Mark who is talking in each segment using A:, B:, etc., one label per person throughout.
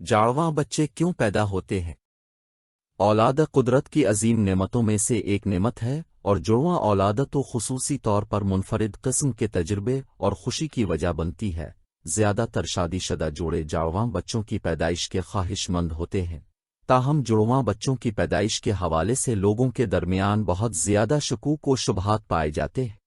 A: جاڑواں بچے کیوں پیدا ہوتے ہیں؟ اولاد قدرت کی عظیم نعمتوں میں سے ایک نعمت ہے، اور جڑواں اولاد تو خصوصی طور پر منفرد قسم کے تجربے اور خوشی کی وجہ بنتی ہے۔ زیادہ تر شادی شدہ جوڑے جاڑواں بچوں کی پیدائش کے خواہش مند ہوتے ہیں، تاہم جڑواں بچوں کی پیدائش کے حوالے سے لوگوں کے درمیان بہت زیادہ شکوک و شبہات پائے جاتے ہیں،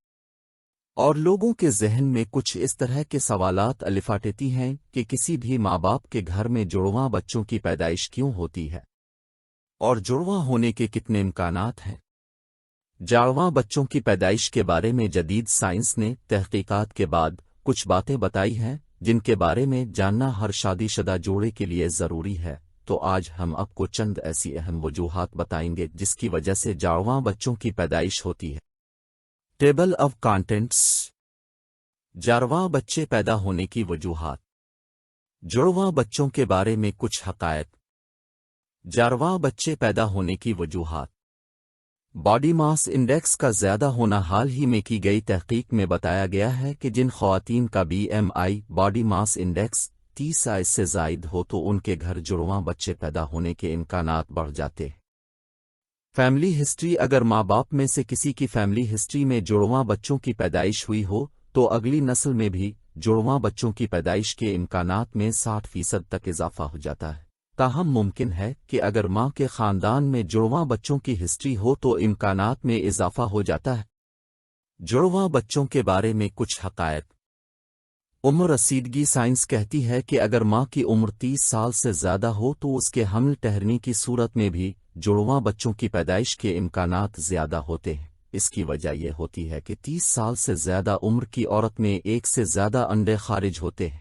A: اور لوگوں کے ذہن میں کچھ اس طرح کے سوالات الفاٹتی ہیں کہ کسی بھی ماں باپ کے گھر میں جڑواں بچوں کی پیدائش کیوں ہوتی ہے، اور جڑواں ہونے کے کتنے امکانات ہیں۔ جاڑواں بچوں کی پیدائش کے بارے میں جدید سائنس نے تحقیقات کے بعد کچھ باتیں بتائی ہیں جن کے بارے میں جاننا ہر شادی شدہ جوڑے کے لیے ضروری ہے۔ تو آج ہم آپ کو چند ایسی اہم وجوہات بتائیں گے جس کی وجہ سے جاڑواں بچوں کی پیدائش ہوتی ہے۔ ٹیبل آف کانٹینٹس: جاڑواں بچے پیدا ہونے کی وجوہات۔ جڑواں بچوں کے بارے میں کچھ حقائق۔ جاڑواں بچے پیدا ہونے کی وجوہات۔ باڈی ماس انڈیکس کا زیادہ ہونا۔ حال ہی میں کی گئی تحقیق میں بتایا گیا ہے کہ جن خواتین کا BMI باڈی ماس انڈیکس 30 سے زائد ہو تو ان کے گھر جڑواں بچے پیدا ہونے کے امکانات بڑھ جاتے ہیں۔ فیملی ہسٹری: اگر ماں باپ میں سے کسی کی فیملی ہسٹری میں جڑواں بچوں کی پیدائش ہوئی ہو تو اگلی نسل میں بھی جڑواں بچوں کی پیدائش کے امکانات میں 60% تک اضافہ ہو جاتا ہے۔ تاہم ممکن ہے کہ اگر ماں کے خاندان میں جڑواں بچوں کی ہسٹری ہو تو امکانات میں اضافہ ہو جاتا ہے۔ جڑواں بچوں کے بارے میں کچھ حقائق۔ عمر رسیدگی: سائنس کہتی ہے کہ اگر ماں کی عمر 30 سال سے زیادہ ہو تو اس کے حمل ٹھہرنے کی صورت میں بھی جڑواں بچوں کی پیدائش کے امکانات زیادہ ہوتے ہیں۔ اس کی وجہ یہ ہوتی ہے کہ 30 سال سے زیادہ عمر کی عورت میں ایک سے زیادہ انڈے خارج ہوتے ہیں۔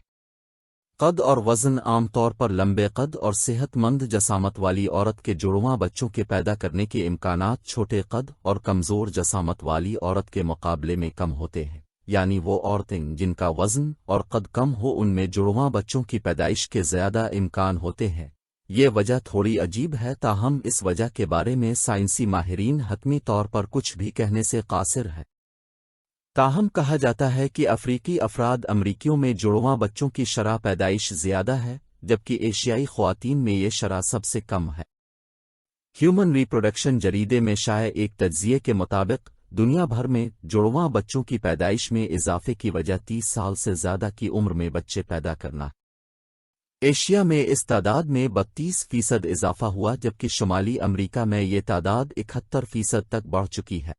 A: قد اور وزن: عام طور پر لمبے قد اور صحت مند جسامت والی عورت کے جڑواں بچوں کے پیدا کرنے کے امکانات چھوٹے قد اور کمزور جسامت والی عورت کے مقابلے میں کم ہوتے ہیں، یعنی وہ عورتیں جن کا وزن اور قد کم ہو ان میں جڑواں بچوں کی پیدائش کے زیادہ امکان ہوتے ہیں۔ یہ وجہ تھوڑی عجیب ہے، تاہم اس وجہ کے بارے میں سائنسی ماہرین حتمی طور پر کچھ بھی کہنے سے قاصر ہیں۔ تاہم کہا جاتا ہے کہ افریقی افراد امریکیوں میں جڑواں بچوں کی شرح پیدائش زیادہ ہے، جبکہ ایشیائی خواتین میں یہ شرح سب سے کم ہے۔ ہیومن ریپروڈکشن جریدے میں شائع ایک تجزیے کے مطابق دنیا بھر میں جڑواں بچوں کی پیدائش میں اضافے کی وجہ 30 سال سے زیادہ کی عمر میں بچے پیدا کرنا۔ ایشیا میں اس تعداد میں 32% اضافہ ہوا، جبکہ شمالی امریکہ میں یہ تعداد 71% تک بڑھ چکی ہے۔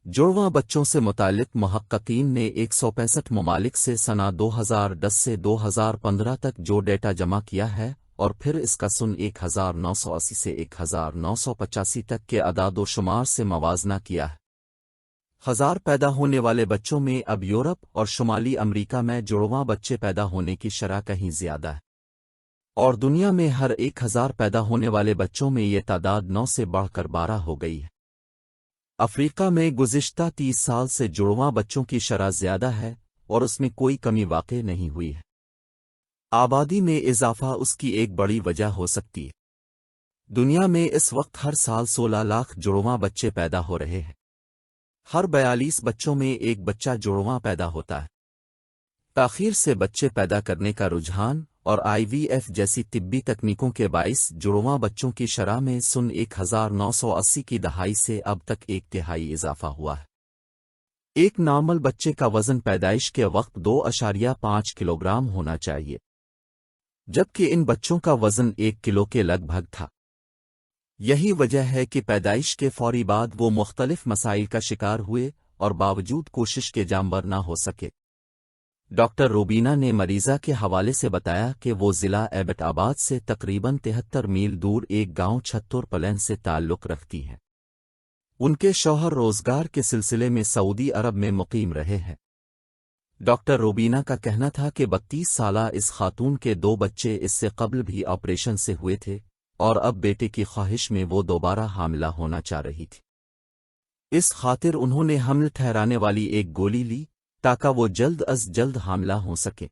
A: جڑواں بچوں سے متعلق محققین نے 165 ممالک سے سنہ 2010 سے 2015 تک جو ڈیٹا جمع کیا ہے اور پھر اس کا سن 1980 سے 1985 تک کے اعداد و شمار سے موازنہ کیا ہے۔ ہزار پیدا ہونے والے بچوں میں اب یورپ اور شمالی امریکہ میں جڑواں بچے پیدا ہونے کی شرح کہیں زیادہ ہے، اور دنیا میں ہر 1000 پیدا ہونے والے بچوں میں یہ تعداد 9 سے بڑھ کر 12 ہو گئی ہے۔ افریقہ میں گزشتہ 30 سال سے جڑواں بچوں کی شرح زیادہ ہے اور اس میں کوئی کمی واقع نہیں ہوئی ہے۔ آبادی میں اضافہ اس کی ایک بڑی وجہ ہو سکتی ہے۔ دنیا میں اس وقت ہر سال 16 لاکھ جڑواں بچے پیدا ہو رہے ہیں۔ ہر 42 بچوں میں ایک بچہ جڑواں پیدا ہوتا ہے۔ تاخیر سے بچے پیدا کرنے کا رجحان اور IVF جیسی طبی تکنیکوں کے باعث جڑواں بچوں کی شرح میں سن 1980 کی دہائی سے اب تک 1/3 اضافہ ہوا ہے۔ ایک نارمل بچے کا وزن پیدائش کے وقت 2.5 کلوگرام ہونا چاہیے، جبکہ ان بچوں کا وزن 1 کلو کے لگ بھگ تھا۔ یہی وجہ ہے کہ پیدائش کے فوری بعد وہ مختلف مسائل کا شکار ہوئے اور باوجود کوشش کے جانور نہ ہو سکے۔ ڈاکٹر روبینہ نے مریضہ کے حوالے سے بتایا کہ وہ ضلع ایبٹ آباد سے تقریباً 73 میل دور ایک گاؤں چھتور پلین سے تعلق رکھتی ہیں۔ ان کے شوہر روزگار کے سلسلے میں سعودی عرب میں مقیم رہے ہیں۔ ڈاکٹر روبینہ کا کہنا تھا کہ 32 سالہ اس خاتون کے 2 بچے اس سے قبل بھی آپریشن سے ہوئے تھے اور اب بیٹے کی خواہش میں وہ دوبارہ حاملہ ہونا چاہ رہی تھی۔ اس خاطر انہوں نے حمل ٹھہرانے والی ایک گولی لی تاکہ وہ جلد از جلد حاملہ ہو سکے۔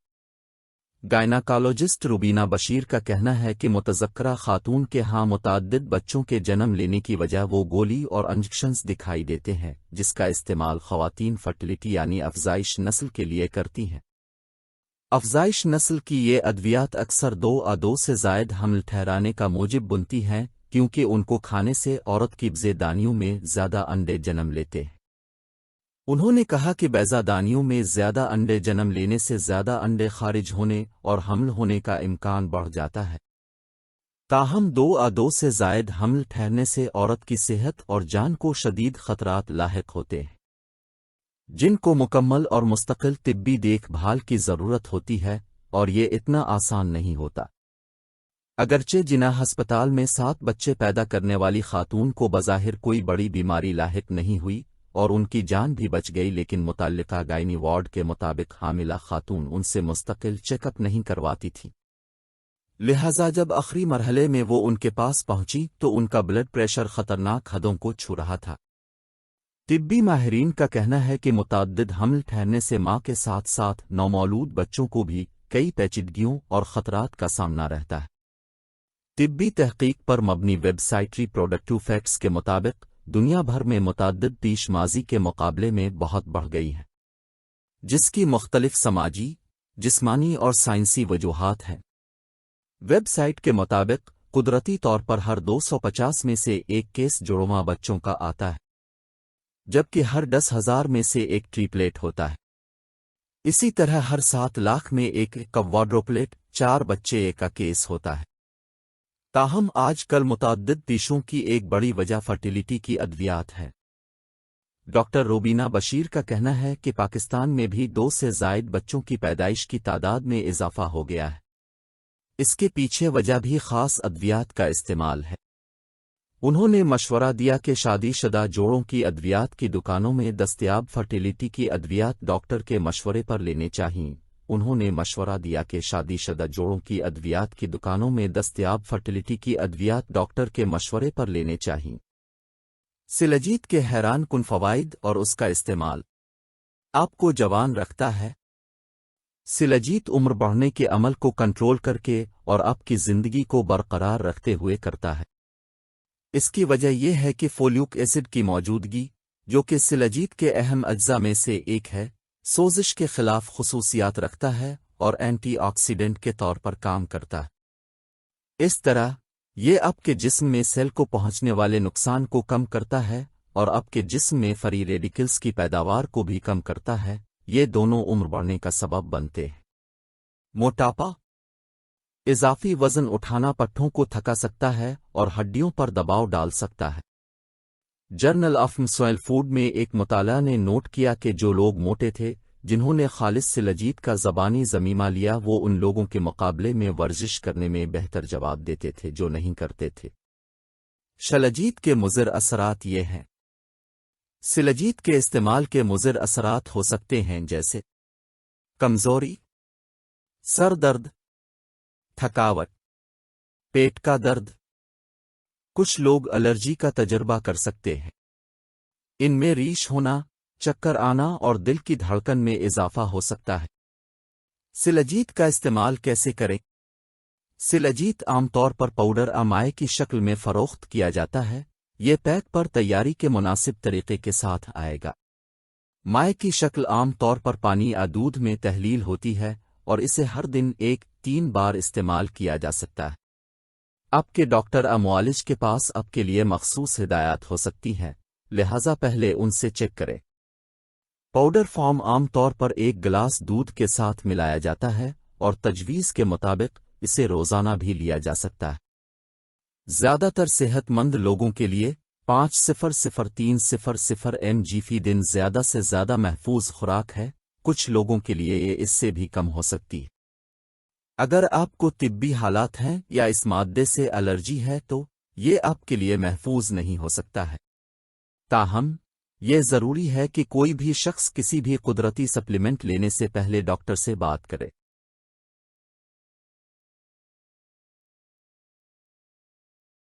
A: گائناکالوجسٹ روبینہ بشیر کا کہنا ہے کہ متذکرہ خاتون کے ہاں متعدد بچوں کے جنم لینے کی وجہ وہ گولی اور انجیکشنز دکھائی دیتے ہیں جس کا استعمال خواتین فرٹیلیٹی یعنی افزائش نسل کے لیے کرتی ہیں۔ افزائش نسل کی یہ ادویات اکثر 2 سے زائد حمل ٹھہرانے کا موجب بنتی ہیں کیونکہ ان کو کھانے سے عورت کی بزیدانیوں میں زیادہ انڈے جنم لیتے ہیں۔ انہوں نے کہا کہ بیضادانیوں میں زیادہ انڈے جنم لینے سے زیادہ انڈے خارج ہونے اور حمل ہونے کا امکان بڑھ جاتا ہے۔ تاہم 2 سے زائد حمل ٹھہرنے سے عورت کی صحت اور جان کو شدید خطرات لاحق ہوتے ہیں، جن کو مکمل اور مستقل طبی دیکھ بھال کی ضرورت ہوتی ہے، اور یہ اتنا آسان نہیں ہوتا۔ اگرچہ جناح ہسپتال میں 7 بچے پیدا کرنے والی خاتون کو بظاہر کوئی بڑی بیماری لاحق نہیں ہوئی اور ان کی جان بھی بچ گئی، لیکن متعلقہ گائنی وارڈ کے مطابق حاملہ خاتون ان سے مستقل چیک اپ نہیں کرواتی تھی، لہذا جب آخری مرحلے میں وہ ان کے پاس پہنچی تو ان کا بلڈ پریشر خطرناک حدوں کو چھو رہا تھا۔ طبی ماہرین کا کہنا ہے کہ متعدد حمل ٹھہرنے سے ماں کے ساتھ ساتھ نومولود بچوں کو بھی کئی پیچیدگیوں اور خطرات کا سامنا رہتا ہے۔ طبی تحقیق پر مبنی ویب سائٹ ریپروڈکٹیو فیکٹس کے مطابق دنیا بھر میں متعدد پیش ماضی کے مقابلے میں بہت بڑھ گئی ہیں، جس کی مختلف سماجی، جسمانی اور سائنسی وجوہات ہیں۔ ویب سائٹ کے مطابق قدرتی طور پر ہر 250 میں سے ایک کیس جڑواں بچوں کا آتا ہے، جبکہ ہر 10,000 میں سے ایک ٹریپلیٹ ہوتا ہے۔ اسی طرح ہر 7 لاکھ میں ایک کوادروپلیٹ 4 بچے کا کیس ہوتا ہے۔ تاہم آج کل متعدد پیشوں کی ایک بڑی وجہ فرٹیلیٹی کی ادویات ہے۔ ڈاکٹر روبینہ بشیر کا کہنا ہے کہ پاکستان میں بھی 2 سے زائد بچوں کی پیدائش کی تعداد میں اضافہ ہو گیا ہے۔ اس کے پیچھے وجہ بھی خاص ادویات کا استعمال ہے۔ انہوں نے مشورہ دیا کہ شادی شدہ جوڑوں کی ادویات کی دکانوں میں دستیاب فرٹیلیٹی کی ادویات ڈاکٹر کے مشورے پر لینے چاہئیں۔ انہوں نے مشورہ دیا کہ شادی شدہ جوڑوں کی ادویات کی دکانوں میں دستیاب فرٹیلیٹی کی ادویات ڈاکٹر کے مشورے پر لینے چاہئیں۔ سلجیت کے حیران کن فوائد اور اس کا استعمال۔ آپ کو جوان رکھتا ہے۔ سلجیت عمر بڑھنے کے عمل کو کنٹرول کر کے اور آپ کی زندگی کو برقرار رکھتے ہوئے کرتا ہے۔ اس کی وجہ یہ ہے کہ فولیک ایسڈ کی موجودگی، جو کہ سلجیت کے اہم اجزاء میں سے ایک ہے، سوزش کے خلاف خصوصیات رکھتا ہے اور اینٹی آکسیڈنٹ کے طور پر کام کرتا ہے۔ اس طرح یہ آپ کے جسم میں سیل کو پہنچنے والے نقصان کو کم کرتا ہے اور آپ کے جسم میں فری ریڈیکلز کی پیداوار کو بھی کم کرتا ہے۔ یہ دونوں عمر بڑھنے کا سبب بنتے ہیں۔ موٹاپا، اضافی وزن اٹھانا پٹھوں کو تھکا سکتا ہے اور ہڈیوں پر دباؤ ڈال سکتا ہے۔ جرنل آف مسوائل فوڈ میں ایک مطالعہ نے نوٹ کیا کہ جو لوگ موٹے تھے، جنہوں نے خالص سلجیت کا زبانی ضمیمہ لیا، وہ ان لوگوں کے مقابلے میں ورزش کرنے میں بہتر جواب دیتے تھے جو نہیں کرتے تھے۔ سلجیت کے مضر اثرات یہ ہیں۔ سلجیت کے استعمال کے مضر اثرات ہو سکتے ہیں جیسے کمزوری، سر درد، تھکاوٹ، پیٹ کا درد۔ کچھ لوگ الرجی کا تجربہ کر سکتے ہیں۔ ان میں ریش ہونا، چکر آنا اور دل کی دھڑکن میں اضافہ ہو سکتا ہے۔ سلجیت کا استعمال کیسے کریں؟ سلجیت عام طور پر پاؤڈر امائے کی شکل میں فروخت کیا جاتا ہے۔ یہ پیک پر تیاری کے مناسب طریقے کے ساتھ آئے گا۔ مائع کی شکل عام طور پر پانی یا دودھ میں تحلیل ہوتی ہے اور اسے ہر دن 1-3 بار استعمال کیا جا سکتا ہے۔ آپ کے ڈاکٹر یا معالج کے پاس آپ کے لیے مخصوص ہدایات ہو سکتی ہیں، لہذا پہلے ان سے چیک کریں۔ پاؤڈر فارم عام طور پر 1 گلاس دودھ کے ساتھ ملایا جاتا ہے اور تجویز کے مطابق اسے روزانہ بھی لیا جا سکتا ہے۔ زیادہ تر صحت مند لوگوں کے لیے 5,003,000 mg فی دن زیادہ سے زیادہ محفوظ خوراک ہے۔ کچھ لوگوں کے لیے یہ اس سے بھی کم ہو سکتی ہے۔ اگر آپ کو طبی حالات ہیں یا اس مادے سے الرجی ہے تو یہ آپ کے لیے محفوظ نہیں ہو سکتا ہے۔ تاہم یہ ضروری ہے کہ کوئی بھی شخص کسی بھی قدرتی سپلیمنٹ لینے سے پہلے ڈاکٹر سے بات کرے۔